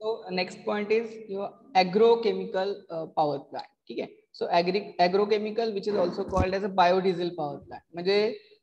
So next point is your agrochemical power plant. ठीक आहे. So agrochemical which is also called as a biodiesel power plant. म्हणजे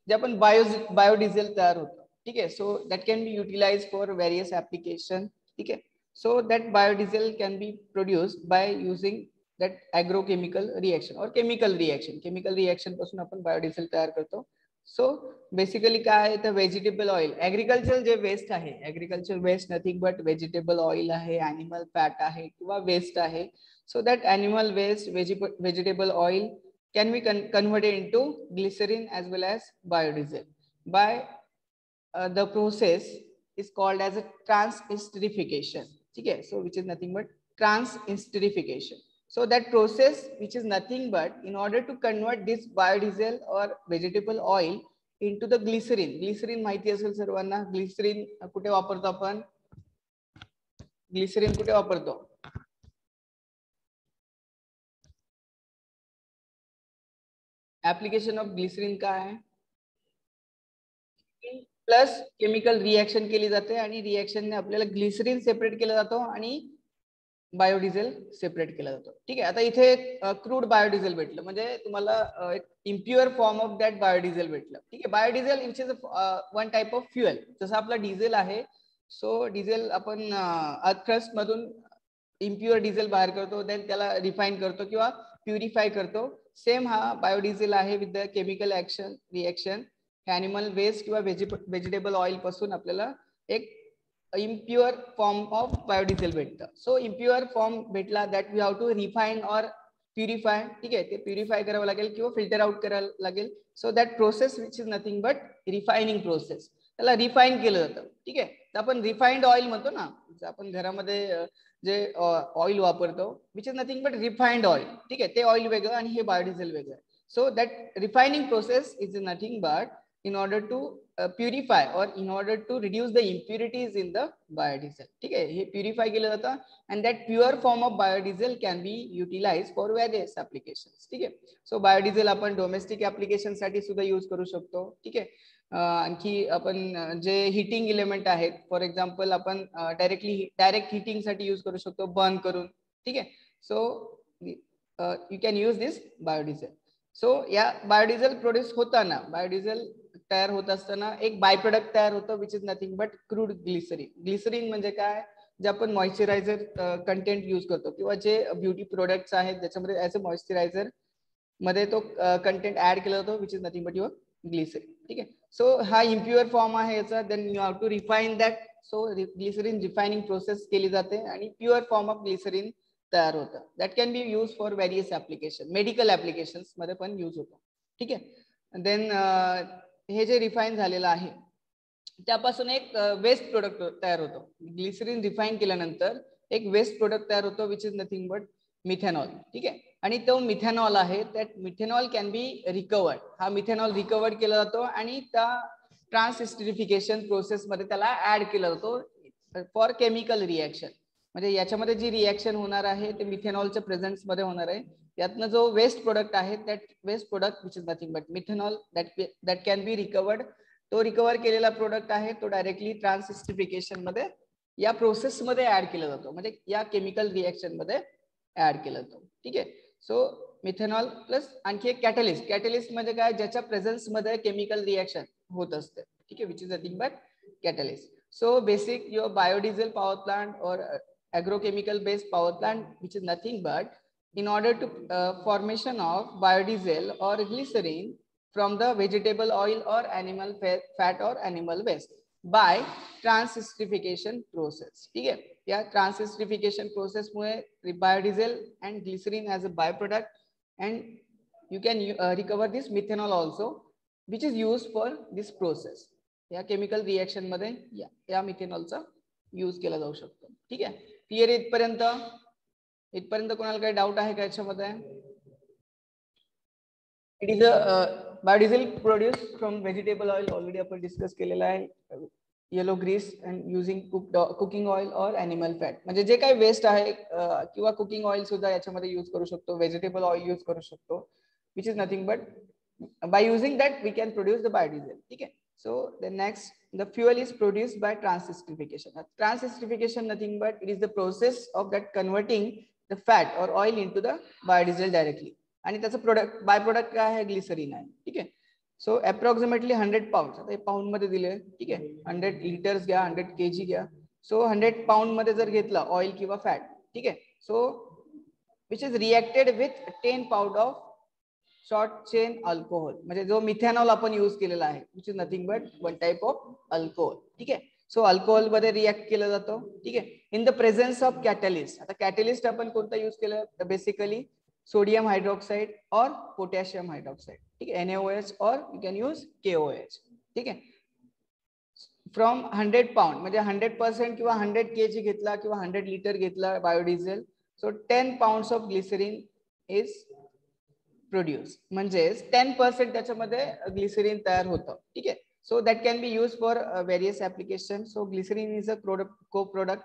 जे आपण biodiesel तयार होतं. ठीक आहे. So that can be utilized for various application. ठीक आहे. So that biodiesel can be produced by using that agrochemical reaction or chemical reaction. Chemical reaction पासून आपण biodiesel तयार करतो. सो बेसिकली काय आहे तर व्हेजिटेबल ऑइल ऍग्रिकल्चर जे वेस्ट आहे agriculture waste nothing but vegetable oil आहे ॲनिमल फॅट आहे किंवा वेस्ट आहे so that animal waste vegetable oil can be converted into glycerine as well as biodiesel by the process is called as a transesterification. ठीक आहे. So which is nothing but transesterification. So that process, which is nothing but in order to convert this biodiesel or vegetable oil into the glycerin. Glycerin माहिती असेल सर्वांना. Glycerin कुठे वापरतो आपण? Glycerin कुठे वापरतो? Application of glycerin काय आहे? प्लस केमिकल रिएक्शन केली जाते आणि रिएक्शनने आपल्याला ग्लिसरीन सेपरेट केलं जातो आणि बायोडिझेल सेपरेट केला जातो. ठीक आहे. आता इथे क्रूड बायोडिझेल भेटलं म्हणजे तुम्हाला एक impure form of that biodiesel भेटलं. ठीक आहे. Biodiesel which is one type of fuel. जसं आपला डिझेल आहे सो डिझेल आपण अर्थक्रस्ट मधून इम्प्युअर डिझेल बाहेर करतो देन त्याला रिफाईन करतो किंवा प्युरिफाय करतो. सेम हा बायोडिझेल आहे with the chemical action reaction animal waste किंवा व्हेजिटेबल ऑइल पासून आपल्याला एक impure form of biodiesel भेटतं. सो impure फॉर्म भेटला that we have to refine or purify. ठीक आहे. ते प्युरिफाय करावं लागेल किंवा फिल्टर आउट करावं लागेल. So that process which is nothing but refining process. त्याला रिफाईन केलं जातं. ठीक आहे. तर आपण रिफाईंड ऑइल म्हणतो ना आपण घरामध्ये जे ऑइल वापरतो which is nothing but refined oil. ठीक आहे. ते ऑइल वेगळं आणि हे बायोडिझेल वेगळं. So that refining process is nothing but in order to purify or in order to reduce the impurities in the biodiesel. ठीक आहे. हे प्युरिफाय केलं जातं and that pure form of biodiesel can be utilized for various applications. ठीक आहे. So biodiesel आपण domestic application साठी सुद्धा यूज करू शकतो. ठीक आहे. आणखी आपण जे हिटिंग इलेमेंट आहेत फॉर एक्झाम्पल आपण डायरेक्ट हिटिंग साठी यूज करू शकतो बर्न करून. ठीक आहे. So you can use this biodiesel. So या बायोडिझेल प्रोड्यूस होताना बायोडिझेल तयार होत असताना एक बाय प्रोडक्ट तयार होतं which is nothing but crude glycerine. Glycerine म्हणजे काय जे आपण मॉइश्चरायझर कंटेंट यूज करतो किंवा जे ब्युटी प्रोडक्ट्स आहेत ज्याच्यामध्ये ऍज अ मॉइश्चरायझर मध्ये तो कंटेंट ऍड केला जातो which is nothing but your glycerine. ठीक आहे. सो हा इम्प्युअर फॉर्म आहे याचा then you have to refine that. So glycerine refining process केली जाते आणि प्युअर फॉर्म ऑफ ग्लिसरीन तयार होतं. That can be use for various application. Medical application मध्ये पण यूज होतो. ठीक आहे. देन हे जे रिफाईन झालेलं आहे त्यापासून एक वेस्ट प्रोडक्ट तयार होतो. ग्लिसरीन रिफाईन केल्यानंतर एक वेस्ट प्रोडक्ट तयार होतो which is nothing but methanol. ठीक आहे. आणि तो मिथेनॉल आहे that methanol can be recovered. हा मिथेनॉल रिकवर्ड केला जातो आणि त्या ट्रान्सएस्टरिफिकेशन प्रोसेस मध्ये त्याला ऍड केला जातो फॉर केमिकल रिएक्शन. म्हणजे याच्यामध्ये जी रिएक्शन होणार आहे ते मिथेनॉलच्या प्रेझेन्स मध्ये होणार आहे. यातनं जो वेस्ट प्रोडक्ट आहे that waste product which is nothing but methanol that can be recovered. तो रिकवर केलेला प्रोडक्ट आहे तो डायरेक्टली ट्रान्सएस्टरिफिकेशन मध्ये या प्रोसेस मध्ये ऍड केला जातो म्हणजे या केमिकल रिएक्शन मध्ये ऍड केला जातो. ठीक आहे. सो मिथेनॉल प्लस आणखी एक कॅटलिस्ट. कॅटलिस्ट म्हणजे काय ज्याच्या प्रेझेन्स मध्ये केमिकल रिएक्शन होत असते. ठीक आहे. Which is nothing but catalyst. So basic your biodiesel power plant और agrochemical based power plant which is nothing but in order to formation of biodiesel or glycerin from the vegetable oil or animal fat or animal waste by transesterification process. ठीक आहे. या transesterification process मुळे biodiesel and glycerine as a by product and you can recover this methanol also which is use for this process. या chemical reaction मध्ये या मिथेनॉलचा use केला जाऊ शकतो. ठीक आहे. क्लिअर इथपर्यंत कोणाला काही डाऊट आहे का याच्यामध्ये? It is a biodiesel produce from vegetable oil already आपण डिस्कस केलेला आहे. Yellow grease and using cooking oil और ॲनिमल फॅट म्हणजे जे काही वेस्ट आहे किंवा कुकिंग ऑइल सुद्धा याच्यामध्ये यूज करू शकतो. व्हेजिटेबल ऑइल यूज करू शकतो which is nothing but by using that we can produce the biodiesel. ठीक आहे. So the next, the fuel is produced by transesterification. Transesterification nothing but it is the process of that converting the fat or oil into the biodiesel directly. आणि त्याचं product by product काय आहे, glycerine आहे. ठीक आहे. So approximately 100 pound, आता हे pound मध्ये दिले. ठीक आहे. 100 लिटर्स घ्या, 100 kg घ्या. सो 100 पाउंड मध्ये जर घेतला ऑइल किंवा फॅट, ठीक आहे, so which is reacted with 10 pound of short chain alcohol, म्हणजे जो मिथेनॉल आपण यूज केलेला आहे, which is nothing but one type of alcohol. ठीक आहे. सो अल्कोहोल मध्ये रिएक्ट केलं जातो. ठीक आहे. In the presence of catalyst. आता कॅटलिस्ट आपण कोणता यूज केलं तर बेसिकली सोडियम हायड्रॉक्साइड और पोटॅशियम हायड्रॉक्साइड. ठीक आहे. NaOH और यू कॅन यूज KOH. ठीक आहे. फ्रॉम 100 पाउंड म्हणजे 100% किंवा 100 kg घेतला किंवा 100 लिटर घेतला biodiesel, so 10 pounds of glycerine is produce, म्हणजे 10% त्याच्यामध्ये ग्लिसरीन तयार होतं. ठीक आहे. So that can be use for various application. So glycerine is a co product,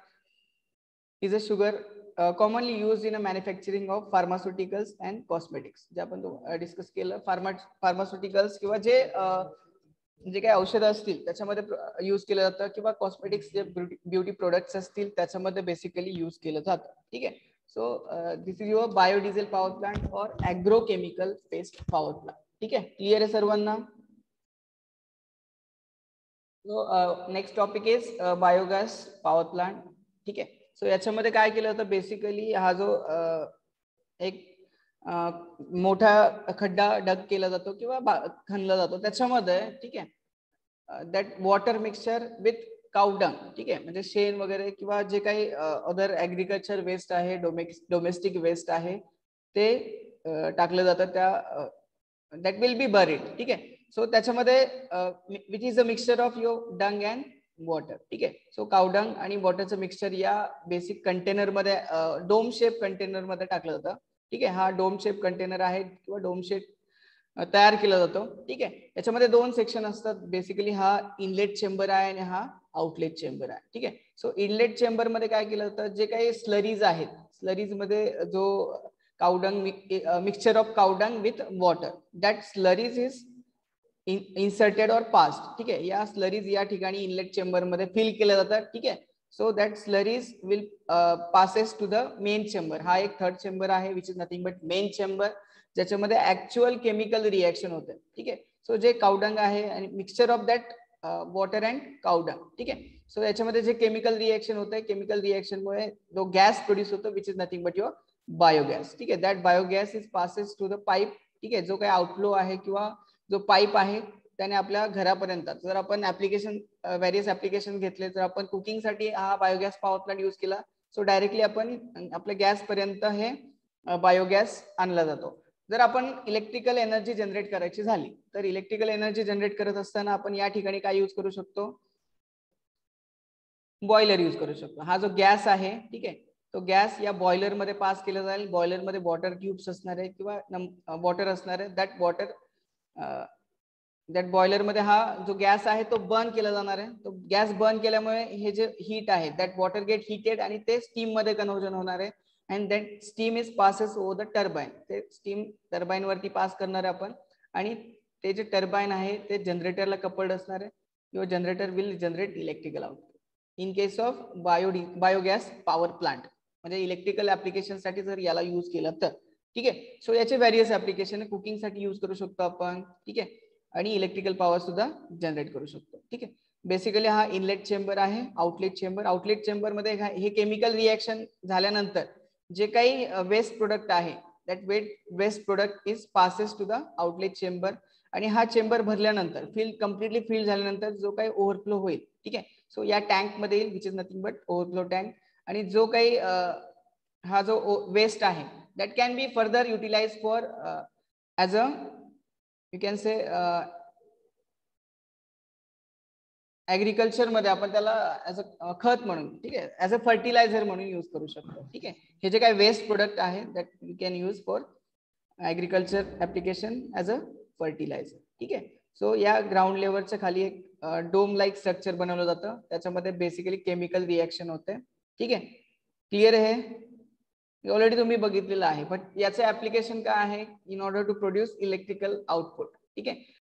is a sugar commonly used in a manufacturing of pharmaceuticals and cosmetics. जे आपण discuss केलं, pharmaceuticals किंवा जे काही औषधं असतील त्याच्यामध्ये यूज केलं जातं, किंवा कॉस्मेटिक्स जे ब्युटी प्रोडक्ट्स असतील त्याच्यामध्ये बेसिकली यूज केलं जातं. ठीक आहे. So this is your biodiesel power plant और ॲग्रोकेमिकल बेस्ड पॉवर प्लांट. ठीक आहे. क्लिअर आहे सर्वांना? Next topic is biogas power plant. ठीक आहे. सो याच्यामध्ये काय केलं होतं, बेसिकली हा जो एक मोठा खड्डा डग केला जातो किंवा खणला जातो त्याच्यामध्ये, ठीक आहे, that water mixture with cow dung. ठीक आहे. म्हणजे शेण वगैरे किंवा जे काही अदर ॲग्रिकल्चर वेस्ट आहे, डोमेस्टिक वेस्ट आहे, ते टाकलं जातं त्या, दॅट विल बी बरीड. ठीक आहे. सो त्याच्यामध्ये which is a mixture of your dung and water. ठीक आहे. सो काउडंग आणि वॉटरचं मिक्सचर या बेसिक कंटेनर मध्ये, डोम शेप कंटेनर मध्ये टाकलं जातं. ठीक आहे. हा डोम शेप कंटेनर आहे किंवा डोम शेप तयार केला जातो. ठीक आहे. याच्यामध्ये 2 सेक्शन असतात. बेसिकली हा इनलेट चेंबर आहे आणि हा आउटलेट चेंबर आहे. ठीक आहे. सो इनलेट चेंबर मध्ये काय केलं जातं, जे काही स्लरीज आहेत, स्लरीज मध्ये जो cowdung mixture of cowdung with water, that slurries is inserted or passed. ठीक आहे. या स्लरीज या ठिकाणी इनलेट चेंबर मध्ये फिल केल्या जातात. ठीक आहे. So that slurries will passes to the main chamber. हा एक थर्ड चेंबर आहे which is nothing but main chamber, ज्याच्यामध्ये ऍक्च्युअल केमिकल रिएक्शन होते. ठीक आहे. सो जे काउडंग आहे आणि mixture of that water and cowdung. ठीक आहे. सो याच्यामध्ये जे केमिकल रिएक्शन होते, केमिकल रिएक्शन मुळे जो गॅस प्रोड्यूस होतो which is nothing but your biogas. ठीक आहे. That biogas is passes to the pipe. ठीक आहे. जो काही आउटफ्लो आहे किंवा जो पाईप आहे त्याने आपल्या घरापर्यंत, जर आपण ऍप्लिकेशन व्हेरियस ऍप्लिकेशन घेतले, तर आपण कुकिंगसाठी हा बायोगॅस पॉवर प्लांट यूज केला, सो डायरेक्टली आपण आपल्या गॅस पर्यंत हे बायोगॅस आणला जातो. जर आपण इलेक्ट्रिकल एनर्जी जनरेट करायची झाली, तर इलेक्ट्रिकल एनर्जी जनरेट करत असताना आपण या ठिकाणी काय यूज करू शकतो, बॉयलर यूज करू शकतो. हा जो गॅस आहे, ठीक आहे, तो गॅस या बॉयलर मध्ये पास केला जाईल. बॉयलर मध्ये वॉटर क्यूब्स असणार आहे किंवा वॉटर असणार आहे. दॅट वॉटर, दॅट बॉयलर मध्ये हा जो गॅस आहे तो बर्न केला जाणार आहे. तो गॅस बर्न केल्यामुळे हे जे हीट आहे, दॅट वॉटर गेट हिटेड आणि ते स्टीम मध्ये कन्व्हर्जन होणार आहे. And that steam is passes over the turbine. ते स्टीम टर्बाइन वरती पास करणार आहे आपण, आणि ते जे टर्बाइन आहे ते जनरेटरला कपल्ड असणार आहे. किंवा generator will generate electrical output. In case of biogas power plant, म्हणजे इलेक्ट्रिकल ऍप्लिकेशन साठी जर याला यूज केलं तर. ठीक आहे. सो याचे व्हेरियस ऍप्लिकेशन कुकिंग साठी यूज करू शकतो आपण. ठीक आहे. आणि इलेक्ट्रिकल पॉवर सुद्धा जनरेट करू शकतो. ठीक आहे. बेसिकली हा इनलेट चेंबर आहे. आउटलेट चेंबर, आउटलेट चेंबर मध्ये हे केमिकल रिएक्शन झाल्यानंतर जे काही वेस्ट प्रोडक्ट आहे, that waste product is passes to the outlet chamber. आणि हा चेंबर भरल्यानंतर कम्प्लिटली फिल झाल्यानंतर जो काही ओव्हरफ्लो होईल, ठीक आहे, सो या टँक मध्ये येईल, which is nothing but overflow tank. आणि जो काही हा जो वेस्ट आहे, that can be further utilise for as a, you can say, agriculture मध्ये आपण त्याला ऍज अ खत म्हणून, ठीक आहे, ऍज अ फर्टिलायझर म्हणून यूज करू शकतो. ठीक आहे. हे जे काही वेस्ट प्रोडक्ट आहे that you can use for agriculture application as a fertiliser. ठीक आहे. सो या ग्राउंड लेवलच्या खाली एक डोम लाईक स्ट्रक्चर बनवलं जातं, त्याच्यामध्ये बेसिकली केमिकल रिएक्शन होते. ठीक आहे. क्लिअर आहे? ऑलरेडी तुम्ही बघितलेलं आहे. बट याचं ऍप्लिकेशन काय आहे, in order to produce electrical output. ठीक आहे.